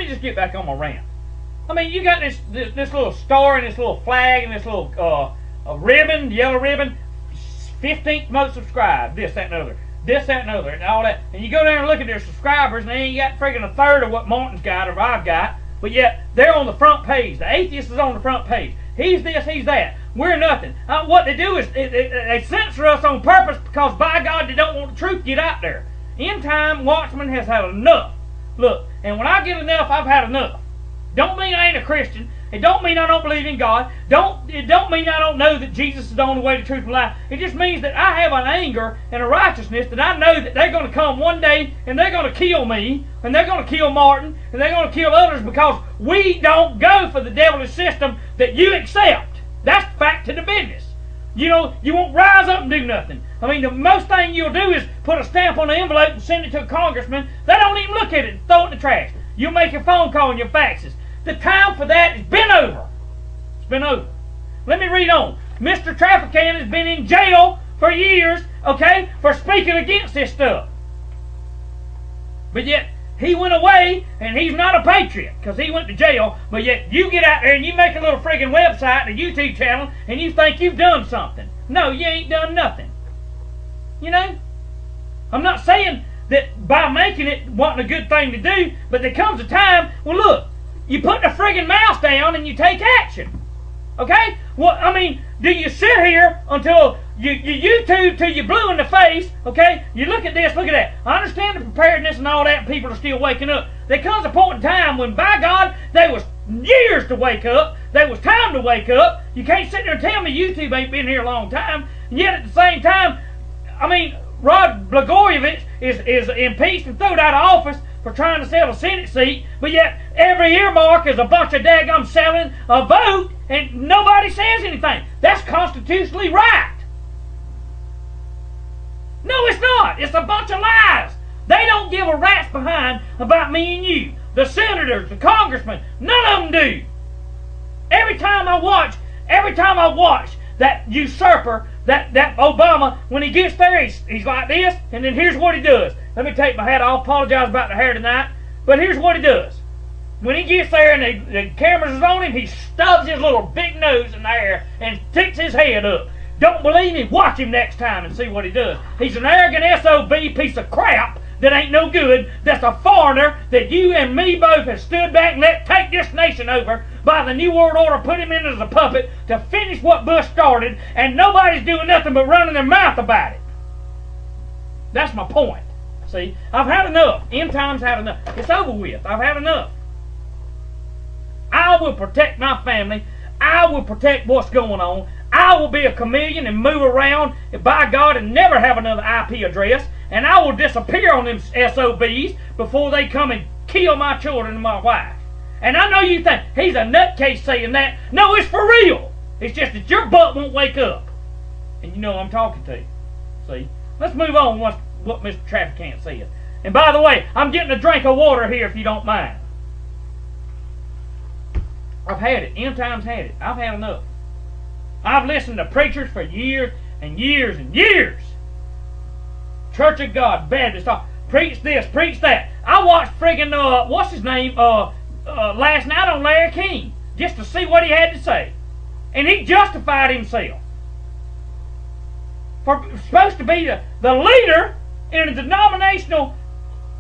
me just get back on my rant. I mean, you got this little star and this little flag and this little ribbon, yellow ribbon, 15th most subscribed, this, that, and other. This, that, and other, and all that. And you go down and look at their subscribers, and they ain't got friggin' a third of what Martin's got or I've got. But yet, they're on the front page. The atheist is on the front page. He's this, he's that. We're nothing. What they do is they censor us on purpose because, by God, they don't want the truth to get out there. End Time Watchman has had enough. Look, and when I get enough, I've had enough. Don't mean I ain't a Christian. It don't mean I don't believe in God. It don't mean I don't know that Jesus is the only way, the truth, and life. It just means that I have an anger and a righteousness that I know that they're going to come one day and they're going to kill me and they're going to kill Martin and they're going to kill others because we don't go for the devilish system that you accept. That's the fact to the business. You know, you won't rise up and do nothing. I mean, the most thing you'll do is put a stamp on the envelope and send it to a congressman. They don't even look at it and throw it in the trash. You'll make a phone call and your faxes. The time for that has been over. It's been over. Let me read on. Mr. Trafficant has been in jail for years, okay, for speaking against this stuff. But yet, he went away, and he's not a patriot, because he went to jail, but yet you get out there and you make a little friggin' website, a YouTube channel, and you think you've done something. No, you ain't done nothing. You know? I'm not saying that by making it wasn't a good thing to do, but there comes a time, well look, you put the friggin' mouse down and you take action. Okay? Well, I mean, do you sit here until you YouTube till you're blue in the face, okay? You look at this, look at that. I understand the preparedness and all that, and people are still waking up. There comes a point in time when, by God, there was years to wake up. There was time to wake up. You can't sit there and tell me YouTube ain't been here a long time. And yet, at the same time, I mean, Rod Blagojevich is impeached and thrown out of office for trying to sell a Senate seat, but yet every earmark is a bunch of daggum selling a vote, and nobody says anything. That's constitutionally right. No, it's not. It's a bunch of lies. They don't give a rat's behind about me and you. The senators, the congressmen, none of them do. Every time I watch that usurper, that Obama, when he gets there, he's like this, and then here's what he does. Let me take my hat off. Apologize about the hair tonight, but here's what he does. When he gets there and the cameras is on him, he stubs his little big nose in the air and sticks his head up. Don't believe me? Watch him next time and see what he does. He's an arrogant SOB piece of crap that ain't no good. That's a foreigner that you and me both have stood back and let take this nation over by the New World Order, put him in as a puppet to finish what Bush started, and nobody's doing nothing but running their mouth about it. That's my point. See, I've had enough. End Time's had enough. It's over with. I've had enough. I will protect my family. I will protect what's going on. I will be a chameleon and move around, by God, and never have another IP address. And I will disappear on them SOBs before they come and kill my children and my wife. And I know you think, he's a nutcase saying that. No, it's for real. It's just that your butt won't wake up. And you know I'm talking to you. See? Let's move on with what Mr. Trafficant said. And by the way, I'm getting a drink of water here if you don't mind. I've had it. End Time's had it. I've had enough. I've listened to preachers for years and years and years. Church of God, Baptist, preach this, preach that. I watched friggin' what's his name, last night on Larry King, just to see what he had to say. And he justified himself. For supposed to be the leader in a denominational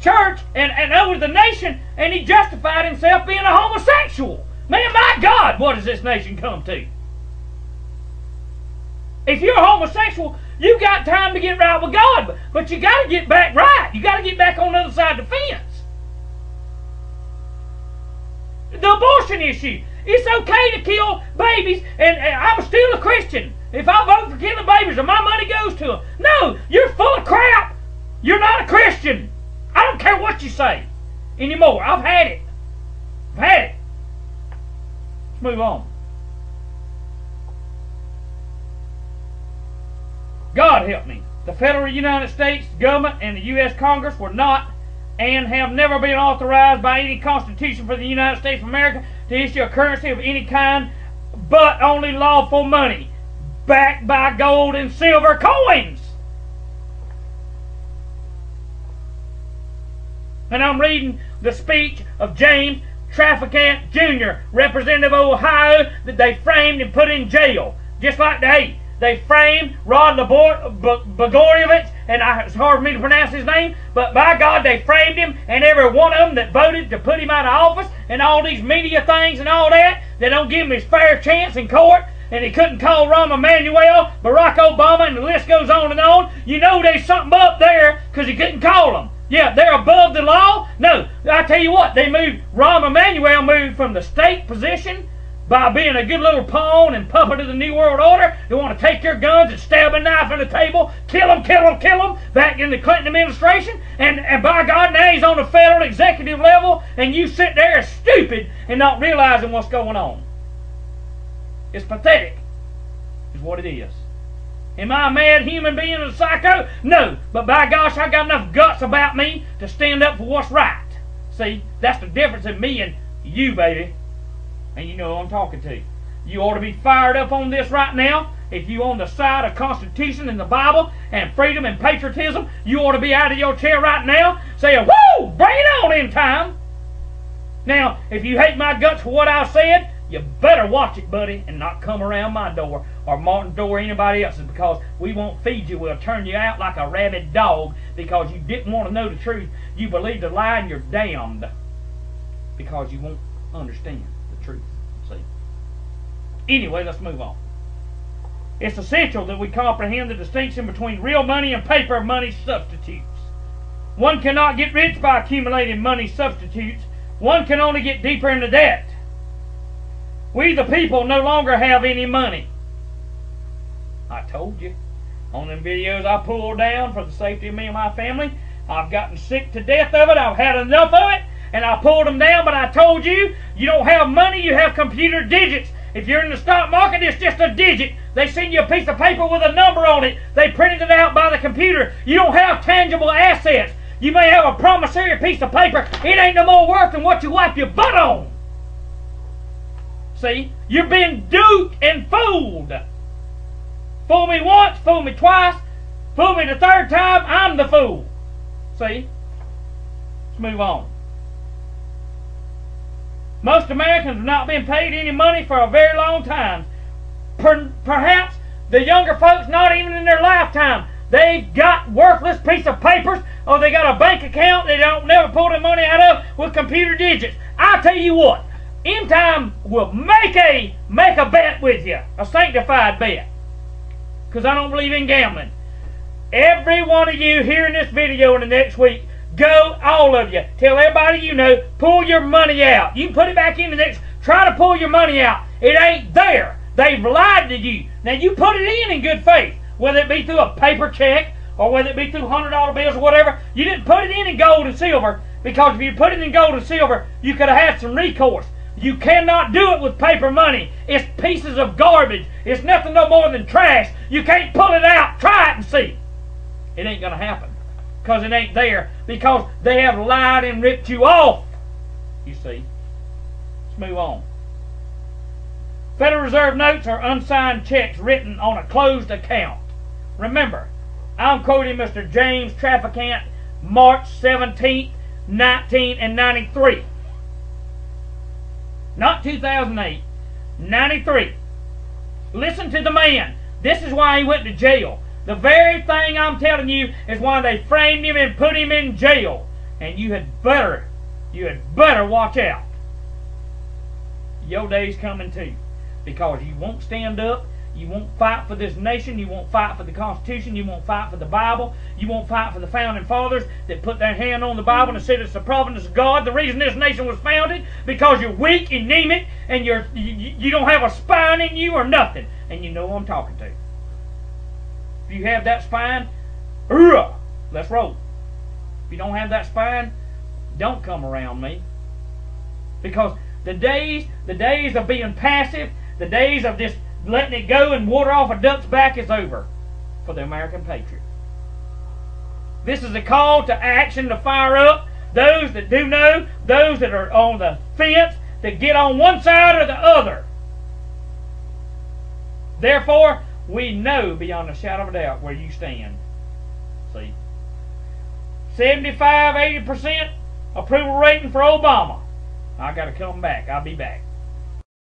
church and over the nation, and he justified himself being a homosexual. Man, my God, what does this nation come to? If you're a homosexual, you got time to get right with God, but you got to get back right. You got to get back on the other side of the fence. The abortion issue. It's okay to kill babies, and I'm still a Christian. If I vote for killing babies and my money goes to them. No, you're full of crap. You're not a Christian. I don't care what you say anymore. I've had it. I've had it. Let's move on. God help me. The federal United States government and the U.S. Congress were not and have never been authorized by any constitution for the United States of America to issue a currency of any kind, but only lawful money, backed by gold and silver coins. And I'm reading the speech of James Traficant Jr., representative of Ohio, that they framed and put in jail. Just like they framed Rod Blagojevich, and it's hard for me to pronounce his name, but by God, they framed him, and every one of them that voted to put him out of office, and all these media things and all that, they don't give him his fair chance in court, and he couldn't call Rahm Emanuel, Barack Obama, and the list goes on and on. You know there's something up there because he couldn't call them. Yeah, they're above the law. No, I tell you what, Rahm Emanuel moved from the state position by being a good little pawn and puppet of the New World Order. They want to take your guns and stab a knife in the table, kill them, back in the Clinton administration. And by God, now he's on the federal executive level, and you sit there stupid and not realizing what's going on. It's pathetic, is what it is. Am I a mad human being and a psycho? No, but by gosh, I got enough guts about me to stand up for what's right. See, that's the difference in me and you, baby. And you know who I'm talking to. You ought to be fired up on this right now. If you're on the side of Constitution and the Bible and freedom and patriotism, you ought to be out of your chair right now saying, woo, bring it on in time. Now, if you hate my guts for what I said, you better watch it, buddy, and not come around my door or Martin's door or anybody else's, because we won't feed you. We'll turn you out like a rabid dog because you didn't want to know the truth. You believed a lie and you're damned because you won't understand the truth. See? Anyway, let's move on. It's essential that we comprehend the distinction between real money and paper money substitutes. One cannot get rich by accumulating money substitutes. One can only get deeper into debt. We the people no longer have any money. I told you. On them videos I pulled down for the safety of me and my family, I've gotten sick to death of it. I've had enough of it, and I pulled them down, but I told you, you don't have money, you have computer digits. If you're in the stock market, it's just a digit. They send you a piece of paper with a number on it. They printed it out by the computer. You don't have tangible assets. You may have a promissory piece of paper. It ain't no more worth than what you wipe your butt on. See? You're being duped and fooled. Fool me once, fool me twice, fool me the third time, I'm the fool. See? Let's move on. Most Americans have not been paid any money for a very long time. Perhaps the younger folks, not even in their lifetime. They've got worthless piece of papers, or they got a bank account they don't never pull their money out of with computer digits. I'll tell you what, End Time will make a bet with you, a sanctified bet, because I don't believe in gambling. Every one of you hearing this video in the next week, go, all of you, tell everybody you know, pull your money out. You can put it back in the next, try to pull your money out. It ain't there. They've lied to you. Now you put it in good faith, whether it be through a paper check or whether it be through $100 bills or whatever. You didn't put it in gold and silver, because if you put it in gold and silver, you could have had some recourse. You cannot do it with paper money. It's pieces of garbage. It's nothing no more than trash. You can't pull it out. Try it and see. It ain't going to happen, because it ain't there, because they have lied and ripped you off. You see. Let's move on. Federal Reserve notes are unsigned checks written on a closed account. Remember, I'm quoting Mr. James Traficant, March 17th, 1993. Not 2008, 93. Listen to the man. This is why he went to jail. The very thing I'm telling you is why they framed him and put him in jail. And you had better watch out. Your day's coming too. Because you won't stand up, you won't fight for this nation, you won't fight for the Constitution, you won't fight for the Bible, you won't fight for the founding fathers that put their hand on the Bible and said it's the providence of God. The reason this nation was founded, because you're weak, anemic, and you don't have a spine in you or nothing. And you know who I'm talking to. If you have that spine, let's roll. If you don't have that spine, don't come around me. Because the days of being passive, the days of just letting it go and water off a duck's back is over for the American patriot. This is a call to action, to fire up those that do know, those that are on the fence, that get on one side or the other. Therefore, we know beyond a shadow of a doubt where you stand. See? 75-80% approval rating for Obama. I gotta come back. I'll be back.